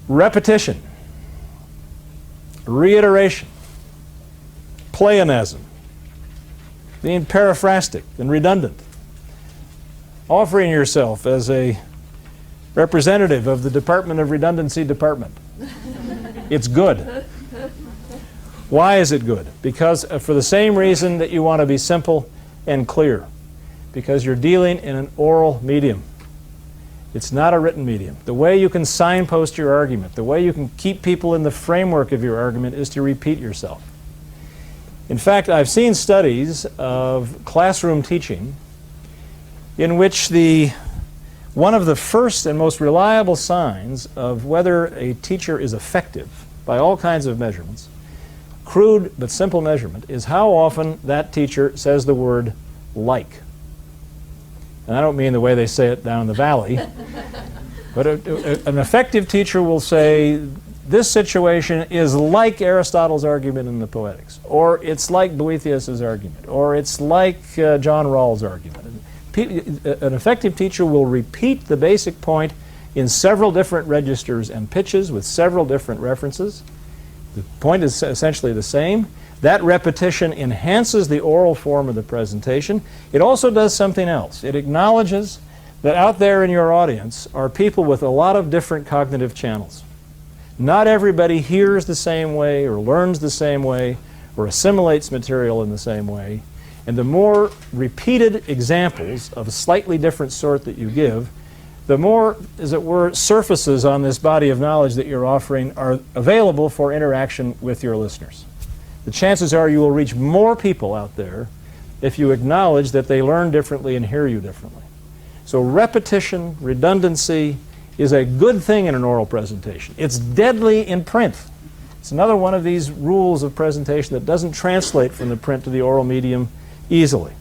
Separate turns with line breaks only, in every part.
repetition, reiteration, pleonasm, being paraphrastic and redundant, offering yourself as a representative of the Department of Redundancy Department. It's good. Why is it good? Because for the same reason that you want to be simple and clear. Because you're dealing in an oral medium. It's not a written medium. The way you can signpost your argument, the way you can keep people in the framework of your argument is to repeat yourself. In fact, I've seen studies of classroom teaching in which one of the first and most reliable signs of whether a teacher is effective by all kinds of measurements, crude but simple measurement, is how often that teacher says the word like. And I don't mean the way they say it down in the valley, but an effective teacher will say, this situation is like Aristotle's argument in the Poetics, or it's like Boethius's argument, or it's like John Rawls' argument. An effective teacher will repeat the basic point in several different registers and pitches with several different references. The point is essentially the same. That repetition enhances the oral form of the presentation. It also does something else. It acknowledges that out there in your audience are people with a lot of different cognitive channels. Not everybody hears the same way or learns the same way or assimilates material in the same way. And the more repeated examples of a slightly different sort that you give, the more, as it were, surfaces on this body of knowledge that you're offering are available for interaction with your listeners. The chances are you will reach more people out there if you acknowledge that they learn differently and hear you differently. So repetition, redundancy is a good thing in an oral presentation. It's deadly in print. It's another one of these rules of presentation that doesn't translate from the print to the oral medium easily.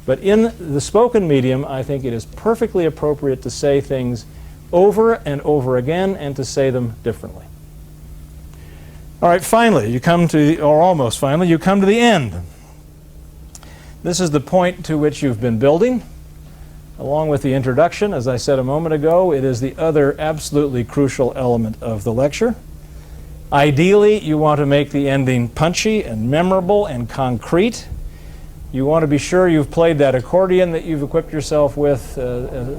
But in the spoken medium, I think it is perfectly appropriate to say things over and over again and to say them differently. All right, finally, you come to, or almost finally, you come to the end. This is the point to which you've been building. Along with the introduction, as I said a moment ago, it is the other absolutely crucial element of the lecture. Ideally, you want to make the ending punchy and memorable and concrete. You want to be sure you've played that accordion that you've equipped yourself with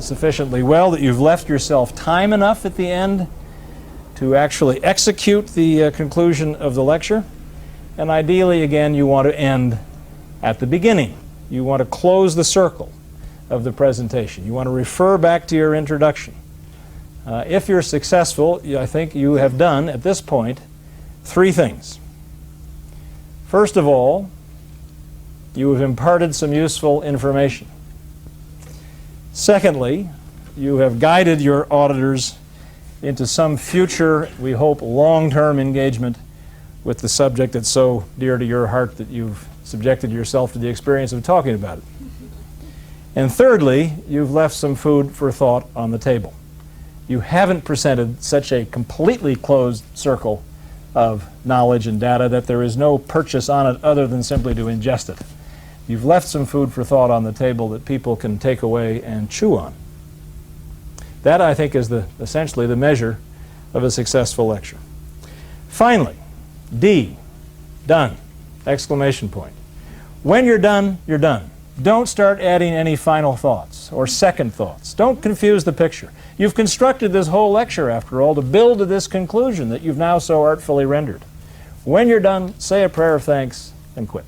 sufficiently well, that you've left yourself time enough at the end to actually execute the conclusion of the lecture. And ideally, again, you want to end at the beginning. You want to close the circle of the presentation. You want to refer back to your introduction. If you're successful, I think you have done, at this point, three things. First of all, you have imparted some useful information. Secondly, you have guided your auditors into some future, we hope, long-term engagement with the subject that's so dear to your heart that you've subjected yourself to the experience of talking about it. And thirdly, you've left some food for thought on the table. You haven't presented such a completely closed circle of knowledge and data that there is no purchase on it other than simply to ingest it. You've left some food for thought on the table that people can take away and chew on. That, I think, is essentially the measure of a successful lecture. Finally, D, done, exclamation point. When you're done, you're done. Don't start adding any final thoughts or second thoughts. Don't confuse the picture. You've constructed this whole lecture, after all, to build to this conclusion that you've now so artfully rendered. When you're done, say a prayer of thanks and quit.